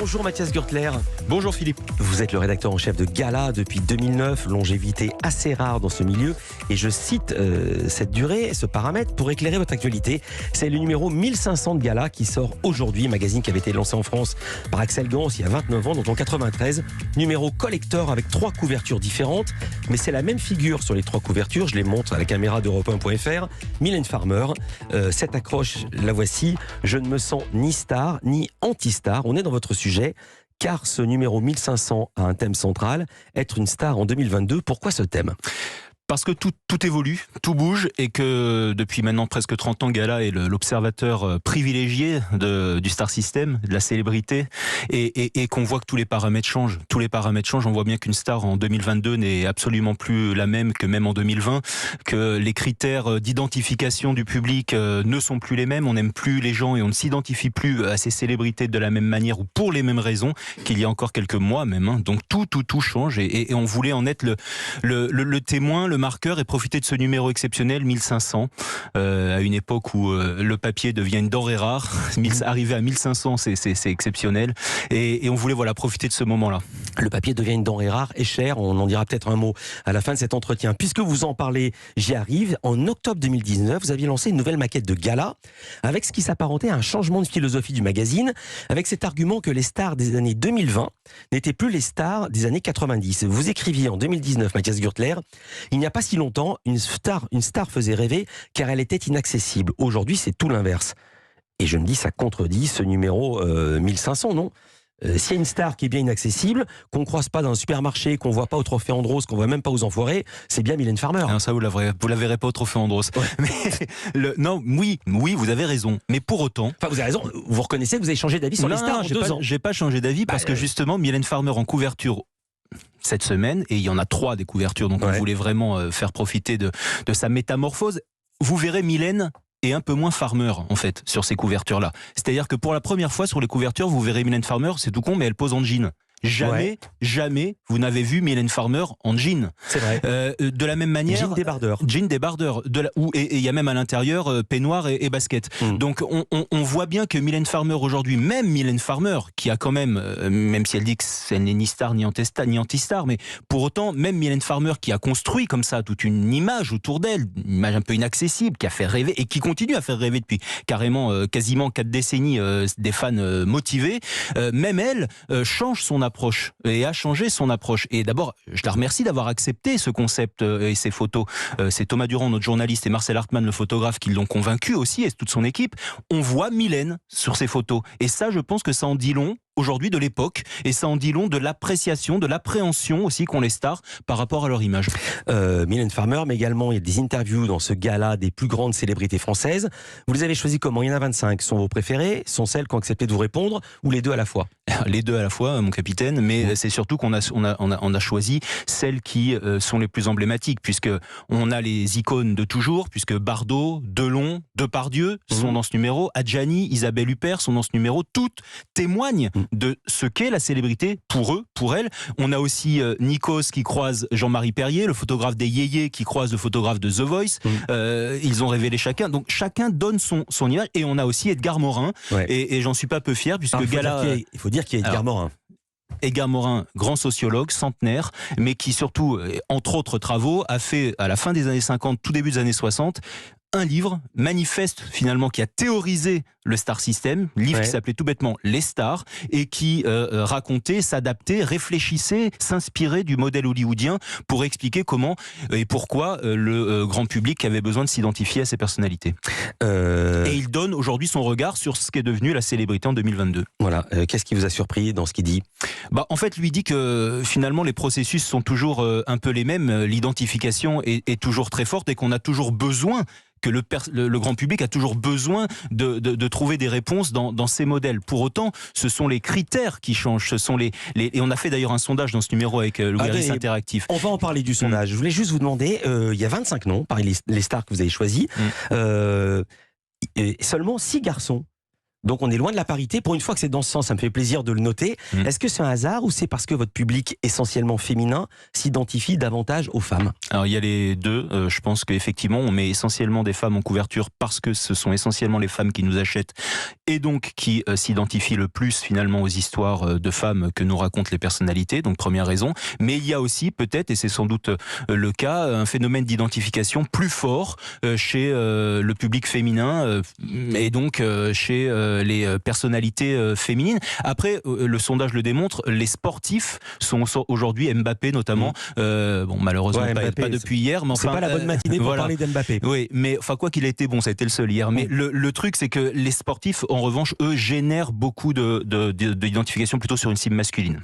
Bonjour Mathias Gürtler. Bonjour Philippe. Vous êtes le rédacteur en chef de Gala depuis 2009, longévité assez rare dans ce milieu. Et je cite cette durée, ce paramètre, pour éclairer votre actualité. C'est le numéro 1500 de Gala qui sort aujourd'hui, magazine qui avait été lancé en France par Axel Gans il y a 29 ans, donc en 93. Numéro collector avec 3 couvertures différentes, mais c'est la même figure sur les 3 couvertures. Je les montre à la caméra d'Europe1.fr. Mylène Farmer, cette accroche, la voici. Je ne me sens ni star, ni anti-star. On est dans votre sujet, car ce numéro 1500 a un thème central, être une star en 2022. Pourquoi ce thème ? Parce que tout évolue, tout bouge, et que depuis maintenant presque 30 ans, Gala est l'observateur privilégié du star system, de la célébrité, et qu'on voit que tous les paramètres changent. Tous les paramètres changent. On voit bien qu'une star en 2022 n'est absolument plus la même que même en 2020, que les critères d'identification du public ne sont plus les mêmes. On n'aime plus les gens et on ne s'identifie plus à ces célébrités de la même manière ou pour les mêmes raisons qu'il y a encore quelques mois même. Donc tout change, et on voulait en être le témoin, le marqueur, et profiter de ce numéro exceptionnel 1500 à une époque où le papier devient une denrée rare. Arriver à 1500, c'est exceptionnel, et on voulait profiter de ce moment-là. Le papier devient une denrée rare et chère. On en dira peut-être un mot à la fin de cet entretien. Puisque vous en parlez, j'y arrive. En octobre 2019, vous aviez lancé une nouvelle maquette de Gala avec ce qui s'apparentait à un changement de philosophie du magazine, avec cet argument que les stars des années 2020 n'étaient plus les stars des années 90. Vous écriviez en 2019, Mathias Gürtler, il n'y a pas si longtemps, une star faisait rêver car elle était inaccessible. Aujourd'hui, c'est tout l'inverse. Et je me dis, ça contredit ce numéro 1500, non ? S'il y a une star qui est bien inaccessible, qu'on ne croise pas dans un supermarché, qu'on ne voit pas au Trophée Andros, qu'on ne voit même pas aux Enfoirés, c'est bien Mylène Farmer. Non, ça, vous la verrez pas au Trophée Andros. Ouais. Mais oui, vous avez raison. Mais pour autant... Enfin, vous avez raison, vous reconnaissez que vous avez changé d'avis sur les stars en 2 ans. J'ai pas changé d'avis parce que justement, Mylène Farmer en couverture cette semaine, et il y en a 3 des couvertures, donc on voulait vraiment faire profiter de sa métamorphose. Vous verrez Mylène et un peu moins Farmer, en fait, sur ces couvertures-là. C'est-à-dire que pour la première fois sur les couvertures, vous verrez Mylène Farmer, c'est tout con, mais elle pose en jean. Jamais vous n'avez vu Mylène Farmer en jean. C'est vrai. De la même manière... Jean débardeur. Jean débardeur. Et il y a même à l'intérieur peignoir et basket. Donc on voit bien que Mylène Farmer aujourd'hui, même Mylène Farmer, qui a quand même si elle dit qu'elle n'est ni star ni anti-star, mais pour autant, même Mylène Farmer qui a construit comme ça toute une image autour d'elle, une image un peu inaccessible, qui a fait rêver et qui continue à faire rêver depuis quasiment 4 décennies des fans motivés, même elle change son approche et a changé son approche. Et d'abord, je la remercie d'avoir accepté ce concept et ces photos. C'est Thomas Durand, notre journaliste, et Marcel Hartmann, le photographe, qui l'ont convaincu aussi, et toute son équipe. On voit Mylène sur ces photos. Et ça, je pense que ça en dit long aujourd'hui de l'époque, et ça en dit long de l'appréciation, de l'appréhension aussi qu'ont les stars par rapport à leur image. Mylène Farmer, mais également il y a des interviews dans ce gala des plus grandes célébrités françaises. Vous les avez choisies comment ? Il y en a 25. Sont vos préférées ? Sont celles qui ont accepté de vous répondre ? Ou les deux à la fois ? Les deux à la fois, mon capitaine, mais c'est surtout qu'on a choisi celles qui sont les plus emblématiques, puisque on a les icônes de toujours, puisque Bardot, Delon, Depardieu sont dans ce numéro, Adjani, Isabelle Huppert sont dans ce numéro. Toutes témoignent de ce qu'est la célébrité pour eux, pour elles. On a aussi Nikos qui croise Jean-Marie Perrier, le photographe des Yéyés qui croise le photographe de The Voice. Ils ont révélé chacun. Donc chacun donne son image. Et on a aussi Edgar Morin. Et j'en suis pas peu fier, puisque il faut dire qu'il y a Edgar Morin. Edgar Morin, grand sociologue, centenaire, mais qui surtout, entre autres travaux, a fait à la fin des années 50, tout début des années 60, un livre, manifeste finalement, qui a théorisé le star system, livre qui s'appelait tout bêtement Les Stars, et qui racontait, s'adaptait, réfléchissait, s'inspirait du modèle hollywoodien pour expliquer comment et pourquoi le grand public avait besoin de s'identifier à ces personnalités. Et il donne aujourd'hui son regard sur ce qu'est devenu la célébrité en 2022. Voilà. Qu'est-ce qui vous a surpris dans ce qu'il dit ? En fait, lui dit que finalement les processus sont toujours un peu les mêmes, l'identification est toujours très forte, et qu'on a toujours besoin, que le grand public a toujours besoin de trouver des réponses dans ces modèles. Pour autant, ce sont les critères qui changent. Et on a fait d'ailleurs un sondage dans ce numéro avec Louis Harris Interactif. On va en parler du sondage. Je voulais juste vous demander, il y a 25 noms parmi les stars que vous avez choisis. Seulement 6 garçons. Donc on est loin de la parité. Pour une fois que c'est dans ce sens, ça me fait plaisir de le noter. Est-ce que c'est un hasard ou c'est parce que votre public essentiellement féminin s'identifie davantage aux femmes? Alors il y a les deux. Je pense qu'effectivement on met essentiellement des femmes en couverture parce que ce sont essentiellement les femmes qui nous achètent et donc qui s'identifient le plus finalement aux histoires de femmes que nous racontent les personnalités. Donc première raison. Mais il y a aussi peut-être, et c'est sans doute le cas, un phénomène d'identification plus fort chez le public féminin et donc chez les personnalités féminines. Après, le sondage le démontre, les sportifs sont aujourd'hui, Mbappé notamment, bon malheureusement pas depuis hier, mais enfin... C'est pas la bonne matinée pour parler d'Mbappé. Oui, mais enfin quoi qu'il ait été bon, ça a été le seul hier. Mais le truc, c'est que les sportifs, en revanche, eux, génèrent beaucoup d'identification plutôt sur une cible masculine.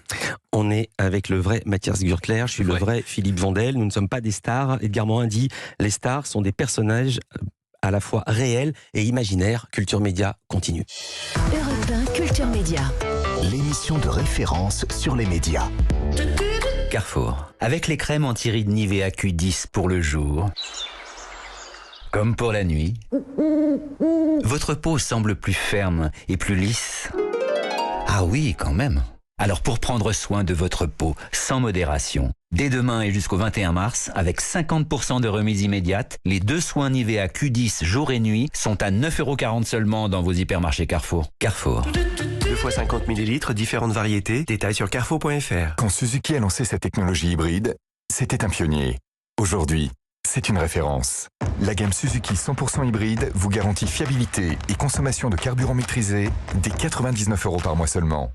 On est avec le vrai Mathias Gürtler, je suis le vrai Philippe Vandel. Nous ne sommes pas des stars. Edgar Morin dit les stars sont des personnages à la fois réels et imaginaires. Culture Média continue. Europe 1, Culture Média. L'émission de référence sur les médias. Carrefour. Avec les crèmes anti-rides Nivea Q10 pour le jour, comme pour la nuit, votre peau semble plus ferme et plus lisse. Ah oui, quand même. Alors pour prendre soin de votre peau sans modération, dès demain et jusqu'au 21 mars, avec 50% de remise immédiate, les 2 soins Nivea Q10 jour et nuit sont à 9,40 € seulement dans vos hypermarchés Carrefour. Carrefour. 2 fois 50 ml, différentes variétés. Détails sur carrefour.fr. Quand Suzuki a lancé sa technologie hybride, c'était un pionnier. Aujourd'hui, c'est une référence. La gamme Suzuki 100% hybride vous garantit fiabilité et consommation de carburant maîtrisé dès 99 € par mois seulement.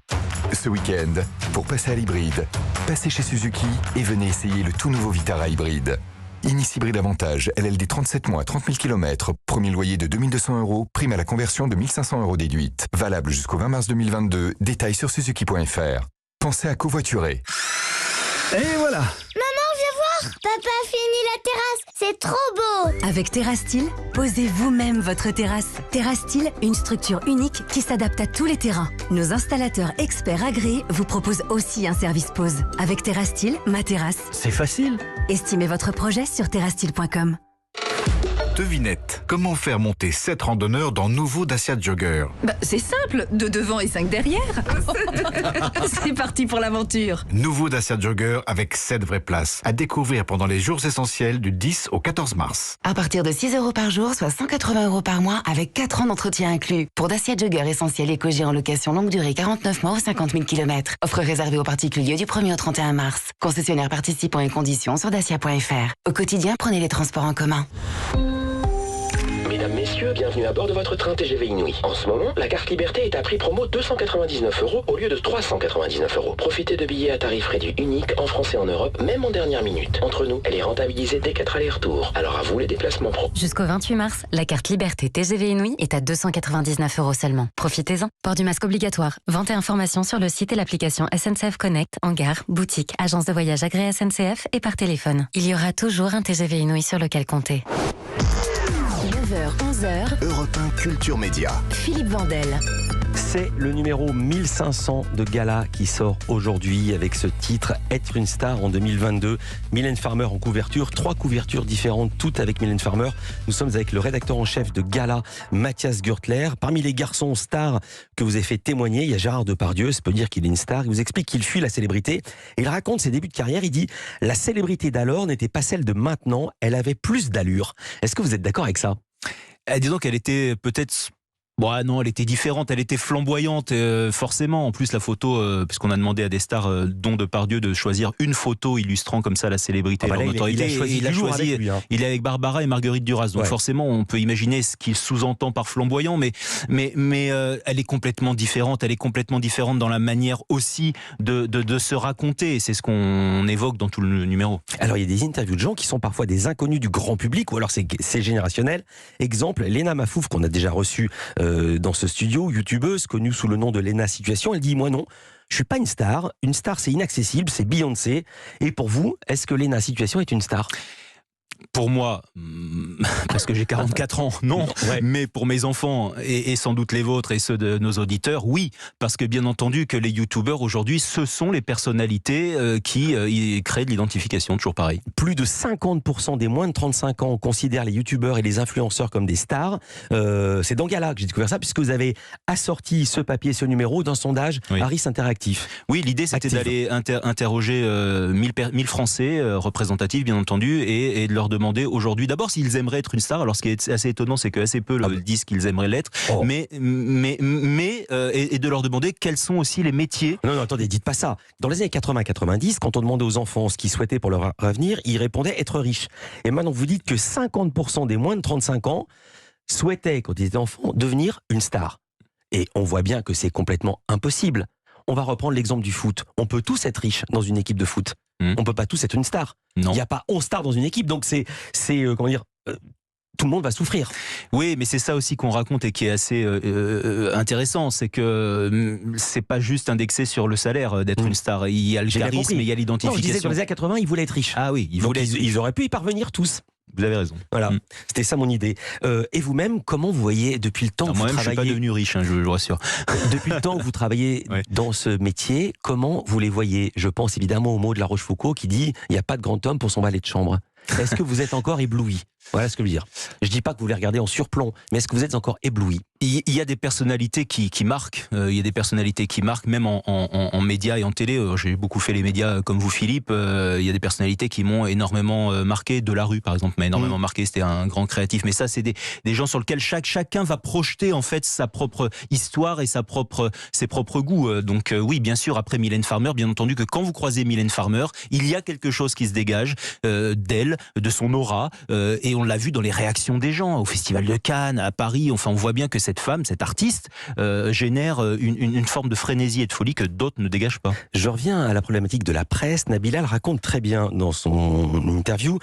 Ce week-end, pour passer à l'hybride, passez chez Suzuki et venez essayer le tout nouveau Vitara hybride. Inis Hybride Avantage, LLD 37 mois, 30 000 km, premier loyer de 2 200 €, prime à la conversion de 1 500 € déduite. Valable jusqu'au 20 mars 2022, détails sur suzuki.fr. Pensez à covoiturer. Et voilà! Papa a fini la terrasse, c'est trop beau! Avec TerraStyle, posez vous-même votre terrasse. TerraStyle, une structure unique qui s'adapte à tous les terrains. Nos installateurs experts agréés vous proposent aussi un service pose. Avec TerraStyle, ma terrasse. C'est facile! Estimez votre projet sur terrastyle.com. Devinette, comment faire monter 7 randonneurs dans nouveau Dacia Jogger? C'est simple, 2 devant et 5 derrière. C'est parti pour l'aventure. Nouveau Dacia Jogger avec 7 vraies places. À découvrir pendant les jours essentiels du 10 au 14 mars. À partir de 6 € par jour, soit 180 € par mois, avec 4 ans d'entretien inclus. Pour Dacia Jogger essentiel Éco-G en location longue durée, 49 mois ou 50 000 km. Offre réservée aux particuliers du 1er au 31 mars. Concessionnaire participants et conditions sur dacia.fr. Au quotidien, prenez les transports en commun. Mesdames, Messieurs, bienvenue à bord de votre train TGV Inouï. En ce moment, la carte Liberté est à prix promo 299 € au lieu de 399 €. Profitez de billets à tarif réduit unique en France et en Europe, même en dernière minute. Entre nous, elle est rentabilisée dès 4 allers-retours. Alors à vous les déplacements pro. Jusqu'au 28 mars, la carte Liberté TGV Inouï est à 299 € seulement. Profitez-en. Port du masque obligatoire. Vente et informations sur le site et l'application SNCF Connect, en gare, boutique, agence de voyage agréée SNCF et par téléphone. Il y aura toujours un TGV Inouï sur lequel compter. 9h, 11h. Europe 1 Culture Média. Philippe Vandel. C'est le numéro 1500 de Gala qui sort aujourd'hui avec ce titre « Être une star en 2022 ». Mylène Farmer en couverture, 3 couvertures différentes, toutes avec Mylène Farmer. Nous sommes avec le rédacteur en chef de Gala, Mathias Gürtler. Parmi les garçons stars que vous avez fait témoigner, il y a Gérard Depardieu, ça peut dire qu'il est une star. Il vous explique qu'il fuit la célébrité. Et il raconte ses débuts de carrière. Il dit « La célébrité d'alors n'était pas celle de maintenant, elle avait plus d'allure ». Est-ce que vous êtes d'accord avec ça ? Disons qu'elle était peut-être... Bon, non, elle était différente, elle était flamboyante, forcément. En plus, la photo, puisqu'on a demandé à des stars, dont Depardieu, de choisir une photo illustrant comme ça la célébrité, leur notoriété. Il est avec Barbara et Marguerite Duras. Donc forcément, on peut imaginer ce qu'il sous-entend par flamboyant, mais elle est complètement différente. Elle est complètement différente dans la manière aussi de se raconter. Et c'est ce qu'on évoque dans tout le numéro. Alors, il y a des interviews de gens qui sont parfois des inconnus du grand public, ou alors c'est générationnel. Exemple, Léna Mafouf, qu'on a déjà reçue dans ce studio, youtubeuse connue sous le nom de Léna Situation. Elle dit « Moi non, je suis pas une star. Une star, c'est inaccessible, c'est Beyoncé. » Et pour vous, est-ce que Léna Situation est une star ? pour moi, parce que j'ai 44 ans, non, mais pour mes enfants et sans doute les vôtres et ceux de nos auditeurs, oui, parce que bien entendu que les youtubeurs aujourd'hui, ce sont les personnalités qui créent de l'identification, toujours pareil. Plus de 50% des moins de 35 ans considèrent les youtubeurs et les influenceurs comme des stars. C'est dans Gala que j'ai découvert ça, puisque vous avez assorti ce papier, ce numéro d'un sondage Harris Interactif. Oui, l'idée c'était d'aller interroger 1000 Français représentatifs, bien entendu, et de leur demander aujourd'hui d'abord s'ils aimeraient être une star. Alors ce qui est assez étonnant, c'est que assez peu disent qu'ils aimeraient l'être, mais de leur demander quels sont aussi les métiers. Non, attendez, dites pas ça. Dans les années 80-90, quand on demandait aux enfants ce qu'ils souhaitaient pour leur avenir, ils répondaient être riches. Et maintenant, vous dites que 50% des moins de 35 ans souhaitaient, quand ils étaient enfants, devenir une star. Et on voit bien que c'est complètement impossible. On va reprendre l'exemple du foot. On peut tous être riches dans une équipe de foot. On peut pas tous être une star. Il n'y a pas 11 stars dans une équipe, donc c'est comment dire, tout le monde va souffrir. Oui, mais c'est ça aussi qu'on raconte et qui est assez intéressant, c'est que c'est pas juste indexé sur le salaire d'être une star. Il y a le charisme, il y a l'identification. Je disais dans les années 80, ils voulaient être riches. Ah oui, ils auraient pu y parvenir tous. Vous avez raison. Voilà, c'était ça mon idée. Et vous-même, comment vous voyez depuis le temps que vous travaillez... Moi-même, je suis pas devenu riche, je vous rassure. Depuis le temps que vous travaillez dans ce métier, comment vous les voyez? Je pense évidemment au mot de La Rochefoucauld qui dit « il n'y a pas de grand homme pour son valet de chambre ». Est-ce que vous êtes encore ébloui? Voilà ce que je veux dire. Je dis pas que vous les regardez en surplomb, mais est-ce que vous êtes encore ébloui? Il y a des personnalités qui marquent. Il y a des personnalités qui marquent, même en médias et en télé. J'ai beaucoup fait les médias comme vous, Philippe. Il y a des personnalités qui m'ont énormément marqué. Delarue, par exemple, m'a énormément marqué. C'était un grand créatif. Mais ça, c'est des gens sur lesquels chacun va projeter en fait sa propre histoire et ses propres goûts. Donc oui, bien sûr, après Mylène Farmer, bien entendu que quand vous croisez Mylène Farmer, il y a quelque chose qui se dégage d'elle, de son aura. Et on l'a vu dans les réactions des gens au Festival de Cannes, à Paris. Enfin, on voit bien que cette femme, cet artiste, génère une forme de frénésie et de folie que d'autres ne dégagent pas. Je reviens à la problématique de la presse. Nabila le raconte très bien dans son interview.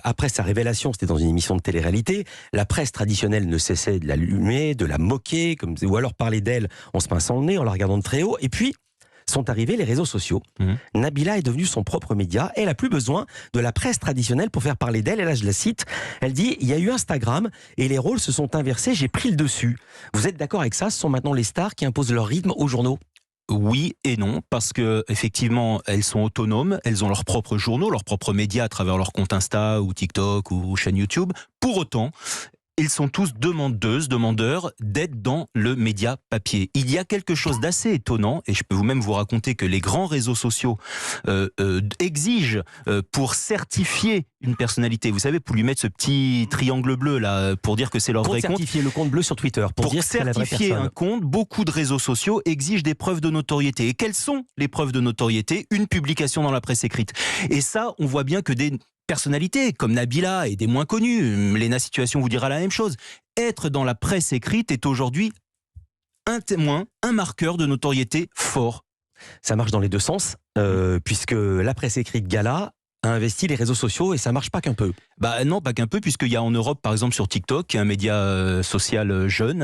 Après sa révélation, c'était dans une émission de télé-réalité, la presse traditionnelle ne cessait de l'allumer, de la moquer, ou alors parler d'elle en se pinçant le nez, en la regardant de très haut. Et puis, sont arrivés les réseaux sociaux. Nabila est devenue son propre média. Elle n'a plus besoin de la presse traditionnelle pour faire parler d'elle. Et là, je la cite. Elle dit « Il y a eu Instagram et les rôles se sont inversés. J'ai pris le dessus. » Vous êtes d'accord avec ça? Ce sont maintenant les stars qui imposent leur rythme aux journaux? Oui et non, parce que effectivement, elles sont autonomes, elles ont leurs propres journaux, leurs propres médias à travers leur compte Insta ou TikTok ou chaîne YouTube. Pour autant, ils sont tous demandeurs d'être dans le média papier. Il y a quelque chose d'assez étonnant, et je peux même vous raconter que les grands réseaux sociaux exigent pour certifier une personnalité, vous savez, pour lui mettre ce petit triangle bleu là, pour dire que c'est leur vrai compte. Certifier le compte bleu sur Twitter. Pour dire certifier un compte, beaucoup de réseaux sociaux exigent des preuves de notoriété. Et quelles sont les preuves de notoriété? Une publication dans la presse écrite. Et ça, on voit bien que des personnalités comme Nabila et des moins connus, Léna Situation vous dira la même chose. Être dans la presse écrite est aujourd'hui un témoin, un marqueur de notoriété fort. Ça marche dans les deux sens, puisque la presse écrite Gala a investi les réseaux sociaux et ça marche pas qu'un peu. Bah non, pas qu'un peu, puisqu'il y a en Europe, par exemple sur TikTok, qui est un média social jeune,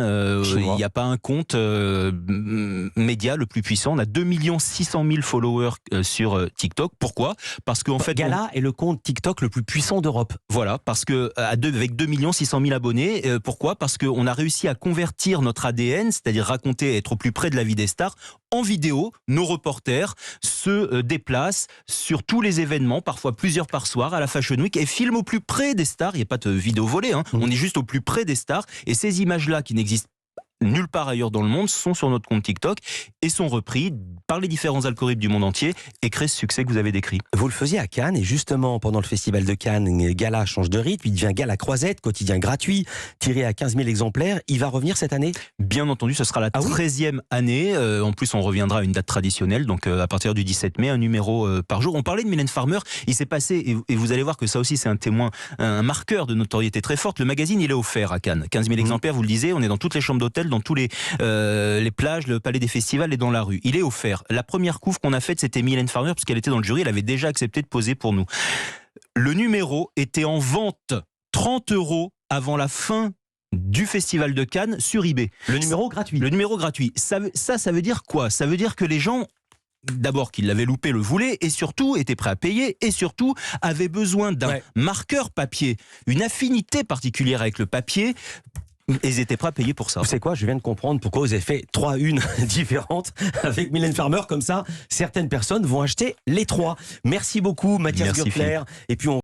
il n'y a pas un compte média le plus puissant. On a 2 600 000 followers sur TikTok. Pourquoi? Parce qu'en fait... Gala est le compte TikTok le plus puissant d'Europe. Voilà, parce que avec 2 600 000 abonnés, pourquoi? Parce qu'on a réussi à convertir notre ADN, c'est-à-dire raconter, être au plus près de la vie des stars, en vidéo. Nos reporters se déplacent sur tous les événements, parfois plusieurs par soir, à la Fashion Week, et filment au plus près des stars. Il n'y a pas de vidéo volée, on est juste au plus près des stars. Et ces images-là, qui n'existent nulle part ailleurs dans le monde, sont sur notre compte TikTok et sont repris par les différents algorithmes du monde entier et créent ce succès que vous avez décrit. Vous le faisiez à Cannes, et justement pendant le festival de Cannes, Gala change de rythme, il devient Gala Croisette, quotidien gratuit, tiré à 15 000 exemplaires. Il va revenir cette année? Bien entendu, ce sera la 13e année. En plus, on reviendra à une date traditionnelle, donc à partir du 17 mai, un numéro par jour. On parlait de Mylène Farmer, il s'est passé, et vous allez voir que ça aussi c'est un témoin, un marqueur de notoriété très forte. Le magazine, il est offert à Cannes. 15 000 exemplaires, vous le disiez, on est dans toutes les chambres d'hôtel, dans tous les plages, le palais des festivals et dans la rue. Il est offert. La première couve qu'on a faite, c'était Mylène Farmer, puisqu'elle était dans le jury, elle avait déjà accepté de poser pour nous. Le numéro était en vente 30 € avant la fin du festival de Cannes sur eBay. Le numéro gratuit. Le numéro gratuit. Ça veut dire quoi? Ça veut dire que les gens d'abord qu'ils l'avaient loupé, le voulaient, et surtout étaient prêts à payer, et surtout avaient besoin d'un marqueur papier, une affinité particulière avec le papier. Et ils étaient prêts à payer pour ça. Vous savez quoi, je viens de comprendre pourquoi vous avez fait 3 unes différentes avec Mylène Farmer. Comme ça, certaines personnes vont acheter les 3. Merci beaucoup, Mathias Gürtler. Et puis on